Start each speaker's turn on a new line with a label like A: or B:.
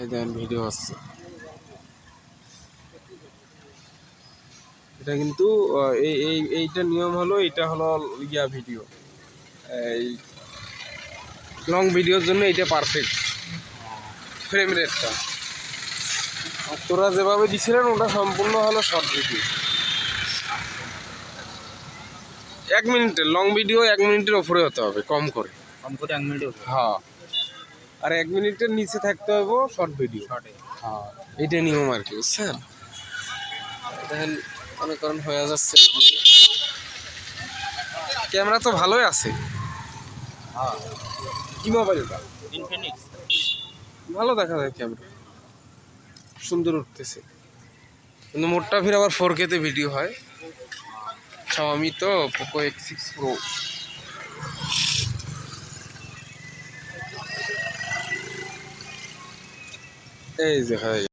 A: এই দেখেন ভিডিও আসছে। এটা কিন্তু এইটা নিয়ম হলো, এটা হলো ভিডিও, এই লং ভিডিওর জন্য এটা পারফেক্ট ফ্রেম রেটটা। আর তোরা যেভাবে দিছিলেন ওটা সম্পূর্ণ হলো শর্ট ভিডিও। 1 মিনিটের লং ভিডিও 1 মিনিটের ওপরে হতে হবে, কম করে
B: 1 মিনিট।
A: হ্যাঁ, আর 1 মিনিটের নিচে থাকতে হবে শর্ট ভিডিও। হ্যাঁ, এইটা নিয়ম আর কি, বুঝছেন? দেখেন মনে করেন হয়ে যাচ্ছে। ক্যামেরা তো ভালোই আছে। কি মোবাইলটা?
B: ইনফিনিক্স।
A: ভালো দেখা যায়, ক্যামেরা সুন্দর উঠতেছে, কিন্তু মোটটা ফির আবার 4K তে ভিডিও হয়। Xiaomi তো পোকো X6 Pro। এই যে হয়